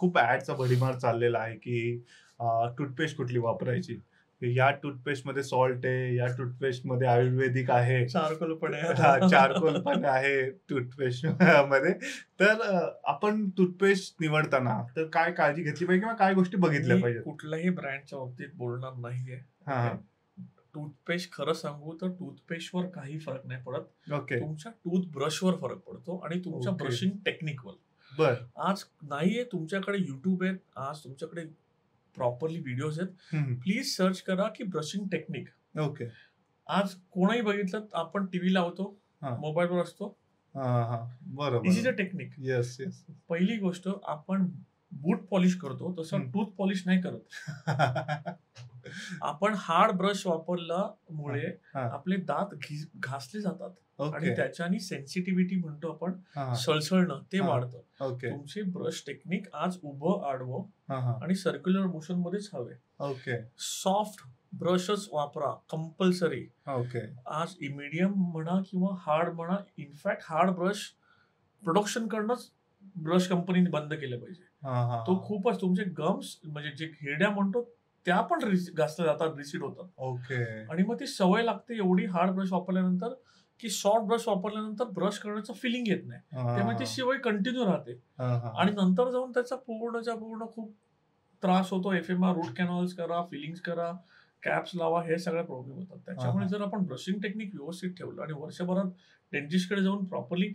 खूप ऍडचा भडीमार चाललेला आहे की टूथपेस्ट कुठली वापरायची. या टूथपेस्टमध्ये सॉल्ट आहे, या टूथपेस्टमध्ये आयुर्वेदिक आहे. चारकोल पण आहे. हां, चारकोल पण आहे टूथपेस्ट मध्ये. तर आपण टूथपेस्ट निवडताना तर काय काळजी घेतली पाहिजे किंवा काय गोष्टी बघितल्या मी पाहिजेत? कुठल्याही ब्रँडच्या बाबतीत बोलणार नाहीये. हां, ओके. हां. टूथपेस्ट खरं सांगू तर टूथपेस्टवर काही फरक नाही पडत. ओके. तुमच्या टूथब्रशवर फरक पडतो आणि तुमच्या ओके. ब्रशिंग टेक्निकवर. बरं. आज नाहीये तुमच्याकडे YouTube आहेत. आज तुमच्याकडे प्रॉपरली व्हिडिओज आहेत. हं, प्लीज सर्च करा की ब्रशिंग टेक्निक. ओके. आज कोणीही बघितलं आपण टीव्ही लावतो, हां. मोबाईलवर असतो. हां, हां. बरोबर. This is a technique. Yes, yes. पहिली गोष्ट आपण बूट पॉलिश करतो तसं हं. टूथ पॉलिश नाही करत. आपण हार्ड ब्रश वापरल्यामुळे हां. आपले दात घासले जातात आणि ओके. त्याच्यानी सेन्सिटिव्हिटी म्हणतो आपण हां, सळसळणं ते हां. वाढतं. ओके. तुमचे ब्रश टेक्निक आज उभं आडवं हां, हां. आणि सर्क्युलर मोशन मध्येच हवे. ओके. सॉफ्ट ब्रशच वापरा कंपल्सरी. ओके. आज मीडियम म्हणा किंवा हार्ड म्हणा, इनफॅक्ट हार्ड ब्रश प्रोडक्शन करणंच ब्रश कंपनीने बंद केलं पाहिजे. हां, हां. तो खूपच तुमचे गम्स म्हणजे जे हिरड्या म्हणतो त्या पण घासल्या जातात, रिसीड होतात. ओके. आणि मग ती सवय लागते एवढी हार्ड ब्रश वापरल्यानंतर की सॉफ्ट ब्रश वापरल्यानंतर ब्रश करण्याचं फिलिंग येत नाही. त्यामुळे ती सवय कंटिन्यू राहते हां, हां. आणि नंतर जाऊन त्याचा पूर्णच्या पूर्ण खूप त्रास होतो. एफएमआर, रूट कॅनॉल्स करा, फिलिंग्स करा, कॅप्स लावा, हे सगळे प्रॉब्लेम होतात. त्याच्यामुळे जर आपण ब्रशिंग टेक्निक व्यवस्थित ठेवलं आणि वर्षभरात डेंटिस्टकडे जाऊन प्रॉपरली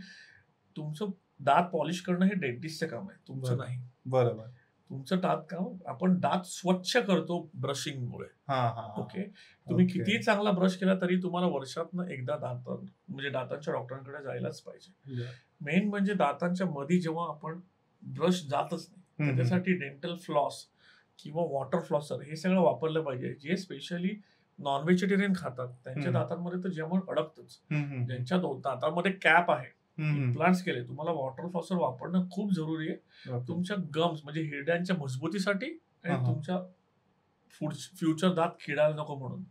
तुमचं दात पॉलिश करणं हे डेंटिस्टचं काम आहे, तुमचं बरं. नाही. बरोबर. तुमचं दात काम आपण दात स्वच्छ करतो ब्रशिंगमुळे. हां, हां. ओके. तुम्ही ओके. कितीही चांगला ब्रश केला तरी तुम्हाला वर्षातनं एकदा म्हणजे दातांच्या डॉक्टरांकडे जायलाच पाहिजे. मेन म्हणजे दातांच्या मध्ये जेव्हा आपण ब्रश जातच नाही, हं, हं. त्याच्यासाठी डेंटल फ्लॉस किंवा वॉटर फ्लॉसर हे सगळं वापरलं पाहिजे. जे स्पेशली नॉन व्हेजिटेरियन खातात त्यांच्या दातांमध्ये तर जेवण अडकतच. हं, हं. ज्यांच्या दातांमध्ये कॅप आहे, हं, हं. इम्प्लांट्स केले, तुम्हाला वॉटर फ्लॉसर वापरणं खूप जरुरी आहे. ओके. तुमच्या गम्स म्हणजे हिरड्यांच्या मजबूतीसाठी आणि हां, हां. तुमच्या फ्युचर दात किडायला नको म्हणून.